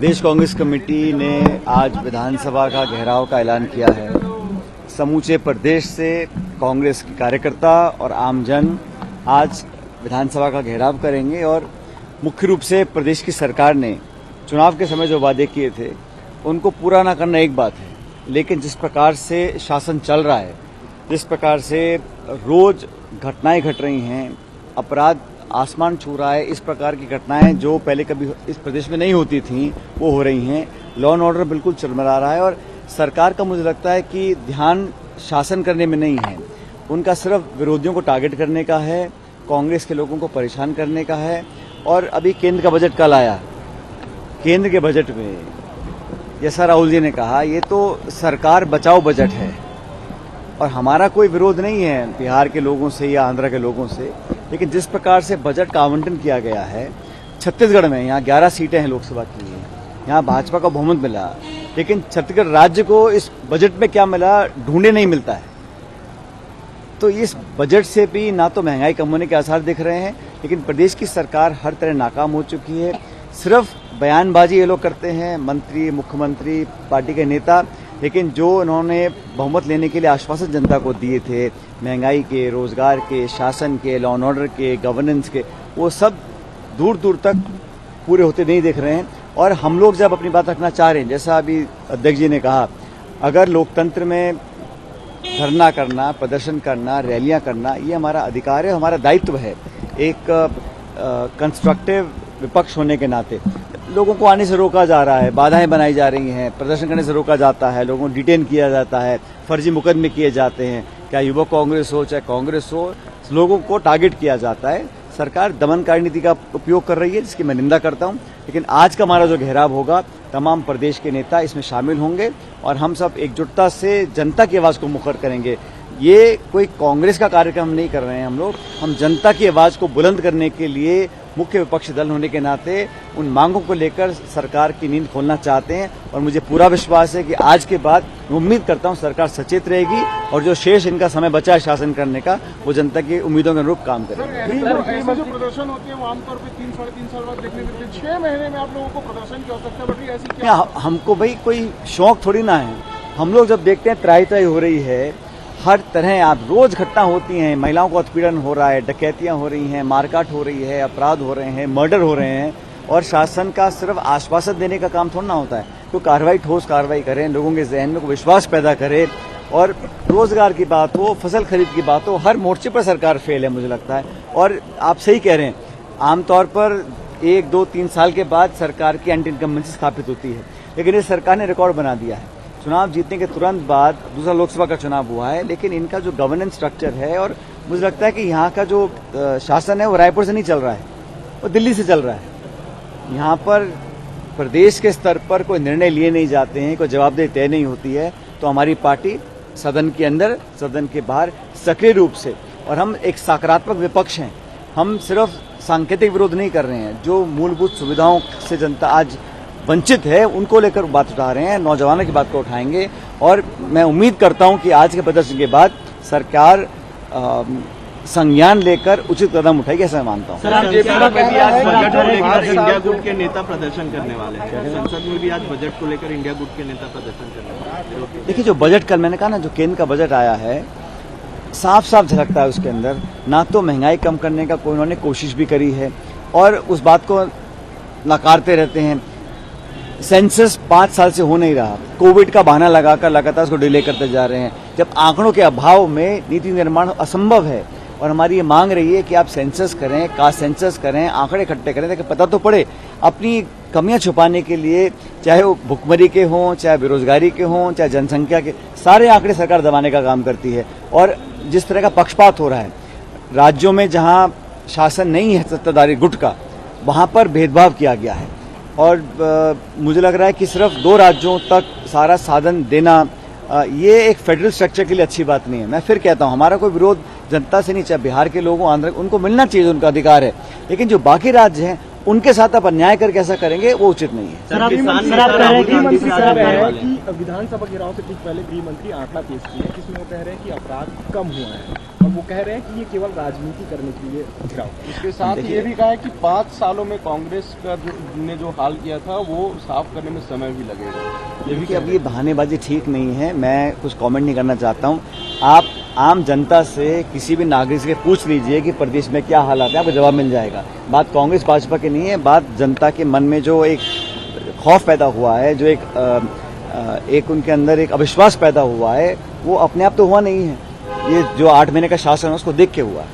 प्रदेश Congress committee ने आज विधानसभा का घेराव का ऐलान किया है। समूचे प्रदेश से कांग्रेस के कार्यकर्ता और आमजन आज विधानसभा का घेराव करेंगे और मुख्य रूप से प्रदेश की सरकार ने चुनाव के समय जो वादे किए थे उनको पूरा न करना एक बात है, लेकिन जिस प्रकार से शासन चल रहा है, जिस प्रकार से रोज घटनाएं घट रही हैं, अपराध आसमान छू रहा है, इस प्रकार की घटनाएं जो पहले कभी इस प्रदेश में नहीं होती थीं वो हो रही हैं। लॉ एंड ऑर्डर बिल्कुल चरमरा रहा है और सरकार का मुझे लगता है कि ध्यान शासन करने में नहीं है, उनका सिर्फ विरोधियों को टारगेट करने का है, कांग्रेस के लोगों को परेशान करने का है। और अभी केंद्र का बजट कल आया, केंद्र के बजट में जैसा राहुल जी ने कहा ये तो सरकार बचाओ बजट है और हमारा कोई विरोध नहीं है बिहार के लोगों से या आंध्र के लोगों से, लेकिन जिस प्रकार से बजट का आवंटन किया गया है, छत्तीसगढ़ में यहाँ 11 सीटें हैं लोकसभा की, यहाँ भाजपा का बहुमत मिला, लेकिन छत्तीसगढ़ राज्य को इस बजट में क्या मिला ढूंढे नहीं मिलता है। तो इस बजट से भी ना तो महंगाई कम होने के आसार दिख रहे हैं, लेकिन प्रदेश की सरकार हर तरह नाकाम हो चुकी है। सिर्फ बयानबाजी ये लोग करते हैं, मंत्री, मुख्यमंत्री, पार्टी के नेता, लेकिन जो उन्होंने बहुमत लेने के लिए आश्वासन जनता को दिए थे, महंगाई के, रोजगार के, शासन के, लॉ एंड ऑर्डर के, गवर्नेंस के, वो सब दूर दूर तक पूरे होते नहीं दिख रहे हैं। और हम लोग जब अपनी बात रखना चाह रहे हैं, जैसा अभी अध्यक्ष जी ने कहा, अगर लोकतंत्र में धरना करना, प्रदर्शन करना, रैलियां करना, ये हमारा अधिकार है, हमारा दायित्व है। एक कंस्ट्रक्टिव विपक्ष होने के नाते लोगों को आने से रोका जा रहा है, बाधाएं बनाई जा रही हैं, प्रदर्शन करने से रोका जाता है, लोगों को डिटेन किया जाता है, फर्जी मुकदमे किए जाते हैं, क्या युवक कांग्रेस हो चाहे कांग्रेस हो, लोगों को टारगेट किया जाता है। सरकार दमनकारी नीति का उपयोग कर रही है, जिसकी मैं निंदा करता हूं। लेकिन आज का हमारा जो घेराव होगा, तमाम प्रदेश के नेता इसमें शामिल होंगे और हम सब एकजुटता से जनता की आवाज को मुखर करेंगे। ये कोई कांग्रेस का कार्यक्रम नहीं कर रहे हैं हम जनता की आवाज को बुलंद करने के लिए मुख्य विपक्षी दल होने के नाते उन मांगों को लेकर सरकार की नींद खोलना चाहते हैं। और मुझे पूरा विश्वास है कि आज के बाद मैं उम्मीद करता हूं सरकार सचेत रहेगी और जो शेष इनका समय बचा है शासन करने का, वो जनता की उम्मीदों के अनुरूप काम करेगी। जो प्रदर्शन होते हैं वो आमतौर पर 3-3.5 साल बाद देखने मिलते हैं, 6 महीने में आप लोगों को प्रदर्शन की आवश्यकता बढ़ रही है, ऐसी क्या? हमको भाई कोई शौक थोड़ी ना है, हम लोग जब देखते हैं त्राही हो रही है, हर तरह आप रोज घटना होती हैं, महिलाओं को उत्पीड़न हो रहा है, डकैतियां हो रही हैं, मारकाट हो रही है, अपराध हो रहे हैं, मर्डर हो रहे हैं, और शासन का सिर्फ आश्वासन देने का काम थोड़ा ना होता है। तो कार्रवाई, ठोस कार्रवाई करें, लोगों के जहन में विश्वास पैदा करें। और रोजगार की बात हो, फसल खरीद की बात हो, हर मोर्चे पर सरकार फेल है मुझे लगता है। और आप सही कह रहे हैं, आमतौर पर 1, 2, 3 साल के बाद सरकार की एंटी इनकम्बेंसी स्थापित होती है, लेकिन इस सरकार ने रिकॉर्ड बना दिया है। चुनाव जीतने के तुरंत बाद दूसरा लोकसभा का चुनाव हुआ है, लेकिन इनका जो गवर्नेंस स्ट्रक्चर है, और मुझे लगता है कि यहाँ का जो शासन है वो रायपुर से नहीं चल रहा है, वो दिल्ली से चल रहा है। यहाँ पर प्रदेश के स्तर पर कोई निर्णय लिए नहीं जाते हैं, कोई जवाबदेही तय नहीं होती है। तो हमारी पार्टी सदन के अंदर, सदन के बाहर सक्रिय रूप से, और हम एक सकारात्मक विपक्ष हैं, हम सिर्फ सांकेतिक विरोध नहीं कर रहे हैं, जो मूलभूत सुविधाओं से जनता आज वंचित है उनको लेकर बात उठा रहे हैं, नौजवानों की बात को उठाएंगे। और मैं उम्मीद करता हूं कि आज के प्रदर्शन के बाद सरकार संज्ञान लेकर उचित कदम उठाएगी, ऐसा मैं मानता हूं। इंडिया गुट के नेता प्रदर्शन करने वाले हैं, संसद में भी आज बजट को लेकर इंडिया गुट के नेता प्रदर्शन करने वाले हैं। देखिए, जो बजट कल मैंने कहा ना, जो केंद्र का बजट आया है, साफ साफ झलकता है उसके अंदर, ना तो महंगाई कम करने का कोई उन्होंने कोशिश भी करी है और उस बात को नकारते रहते हैं। सेंसस 5 साल से हो नहीं रहा, कोविड का बहाना लगाकर लगातार उसको डिले करते जा रहे हैं, जब आंकड़ों के अभाव में नीति निर्माण असंभव है। और हमारी ये मांग रही है कि आप सेंसस करें, कास्ट सेंसस करें, आंकड़े इकट्ठे करें, ताकि पता तो पड़े। अपनी कमियां छुपाने के लिए, चाहे वो भुखमरी के हों, चाहे बेरोजगारी के हों, चाहे जनसंख्या के, सारे आंकड़े सरकार दबाने का काम करती है। और जिस तरह का पक्षपात हो रहा है राज्यों में जहां शासन नहीं है सत्ताधारी गुट का, वहां पर भेदभाव किया गया है। और मुझे लग रहा है कि सिर्फ 2 राज्यों तक सारा साधन देना, ये एक फेडरल स्ट्रक्चर के लिए अच्छी बात नहीं है। मैं फिर कहता हूं, हमारा कोई विरोध जनता से नहीं, चाहे बिहार के लोगों, आंध्र, उनको मिलना चाहिए, उनका अधिकार है, लेकिन जो बाकी राज्य हैं उनके साथ आप अन्याय करके ऐसा करेंगे, वो उचित नहीं है। विधानसभा घेराव से ठीक पहले गृह मंत्री आंकड़ा पेश किए हैं, जिसमें वो कह रहे हैं कि अपराध कम हुआ है और वो वो कह रहे हैं कि ये केवल राजनीति करने के लिए घिराव। इसके साथ ये भी कहा है कि 5 सालों में कांग्रेस का ने जो हाल किया था वो साफ करने में समय भी लगेगा। ये भी देखिए, अब ये बहानेबाजी ठीक नहीं है। मैं कुछ कमेंट नहीं करना चाहता हूँ। आप आम जनता से, किसी भी नागरिक से पूछ लीजिए कि प्रदेश में क्या हालात है, आपको जवाब मिल जाएगा। बात कांग्रेस भाजपा की नहीं है, बात जनता के मन में जो एक खौफ पैदा हुआ है, जो एक उनके अंदर एक अविश्वास पैदा हुआ है, वो अपने आप तो हुआ नहीं है। ये जो 8 महीने का शासन है उसको देख के हुआ है।